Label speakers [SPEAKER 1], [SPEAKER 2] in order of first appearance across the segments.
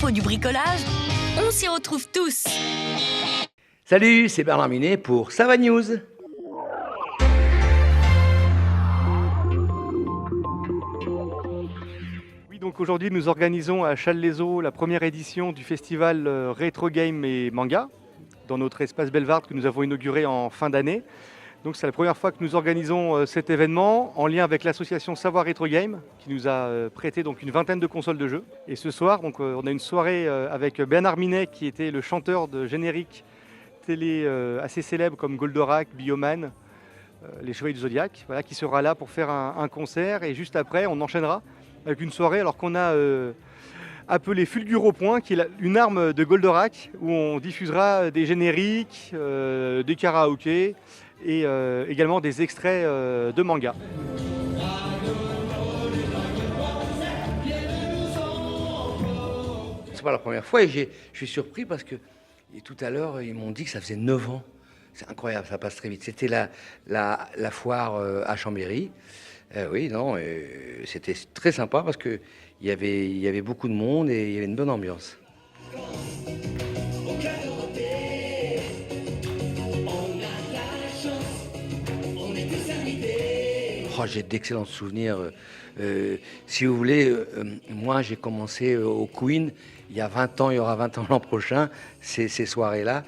[SPEAKER 1] l'entrepôt du bricolage, on s'y retrouve tous.
[SPEAKER 2] Salut, c'est Bernard Minet pour Sava News.
[SPEAKER 3] Oui, donc aujourd'hui nous organisons à Challes-les-Eaux la première édition du festival Rétro Game et Manga dans notre espace Bellevarde que nous avons inauguré en fin d'année. Donc c'est la première fois que nous organisons cet événement en lien avec l'association Savoir Rétro Game qui nous a prêté donc une vingtaine de consoles de jeux. Et ce soir, donc, on a une soirée avec Bernard Minet qui était le chanteur de génériques télé assez célèbres comme Goldorak, Bioman, les Chevaliers du Zodiac, voilà, qui sera là pour faire un concert. Et juste après, on enchaînera avec une soirée alors qu'on a appelé Fulgure au point, qui est une arme de Goldorak, où on diffusera des génériques, des karaokés et également des extraits de manga.
[SPEAKER 2] C'est pas la première fois et je suis surpris parce que tout à l'heure, ils m'ont dit que ça faisait 9 ans. C'est incroyable, ça passe très vite. C'était la foire à Chambéry. Oui, non, c'était très sympa parce qu'il y avait beaucoup de monde et il y avait une bonne ambiance. Oh, j'ai d'excellents souvenirs. Si vous voulez, moi j'ai commencé au Queen il y a 20 ans, il y aura 20 ans l'an prochain, ces soirées-là.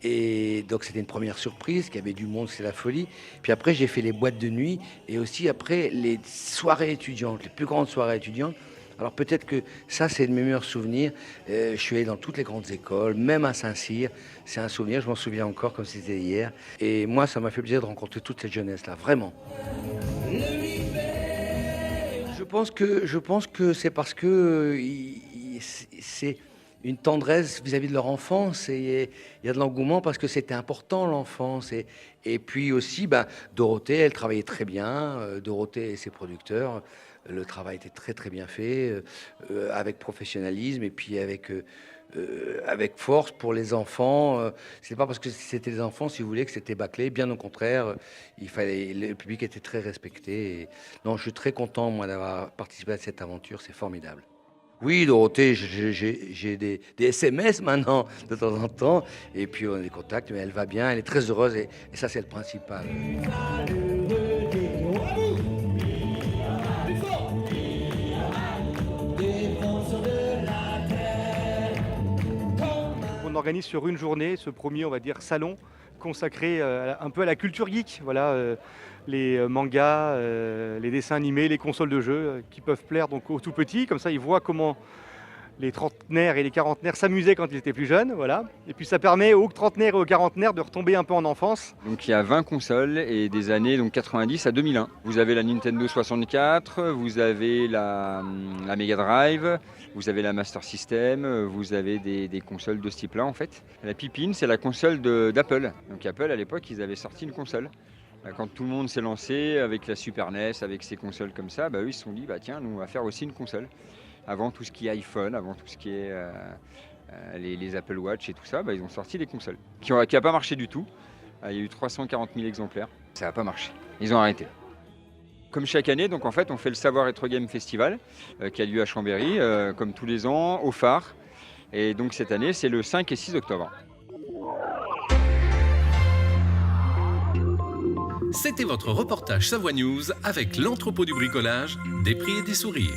[SPEAKER 2] Et donc c'était une première surprise, qu'il y avait du monde, c'est la folie. Puis après j'ai fait les boîtes de nuit et aussi après les soirées étudiantes, les plus grandes soirées étudiantes. Alors peut-être que ça c'est de mes meilleurs souvenirs. Je suis allé dans toutes les grandes écoles, même à Saint-Cyr. C'est un souvenir, je m'en souviens encore comme si c'était hier. Et moi ça m'a fait plaisir de rencontrer toute cette jeunesse-là, vraiment. Je pense que c'est parce que c'est une tendresse vis-à-vis de leur enfance et il y a de l'engouement parce que c'était important l'enfance et puis aussi Dorothée elle travaillait très bien, Dorothée et ses producteurs, le travail était très très bien fait avec professionnalisme et puis avec force pour les enfants. C'est pas parce que c'était des enfants, si vous voulez, que c'était bâclé. Bien au contraire, le public était très respecté. Non, je suis très content, moi, d'avoir participé à cette aventure. C'est formidable. Oui, Dorothée, j'ai des SMS maintenant, de temps en temps. Et puis, on a des contacts, mais elle va bien, elle est très heureuse. Et ça, c'est le principal.
[SPEAKER 3] On organise sur une journée ce premier, on va dire, salon consacré un peu à la culture geek. Voilà, les mangas, les dessins animés, les consoles de jeux qui peuvent plaire donc aux tout petits. Comme ça, ils voient comment les trentenaires et les quarantenaires s'amusaient quand ils étaient plus jeunes. Voilà. Et puis ça permet aux trentenaires et aux quarantenaires de retomber un peu en enfance.
[SPEAKER 4] Donc il y a 20 consoles et des années donc 90 à 2001. Vous avez la Nintendo 64, vous avez la Mega Drive, vous avez la Master System, vous avez des consoles de ce type-là en fait. La Pipine, c'est la console d'Apple. Donc Apple à l'époque, ils avaient sorti une console. Quand tout le monde s'est lancé avec la Super NES, avec ces consoles comme ça, eux ils se sont dit tiens, nous on va faire aussi une console. Avant tout ce qui est iPhone, avant tout ce qui est les Apple Watch et tout ça, ils ont sorti des consoles qui n'a pas marché du tout. Il y a eu 340 000 exemplaires, ça n'a pas marché. Ils ont arrêté. Comme chaque année, donc en fait, on fait le Savoir Retro Game Festival qui a lieu à Chambéry, comme tous les ans, au phare. Et donc cette année, c'est le 5 et 6 octobre.
[SPEAKER 5] C'était votre reportage Savoie News avec l'entrepôt du bricolage, des prix et des sourires.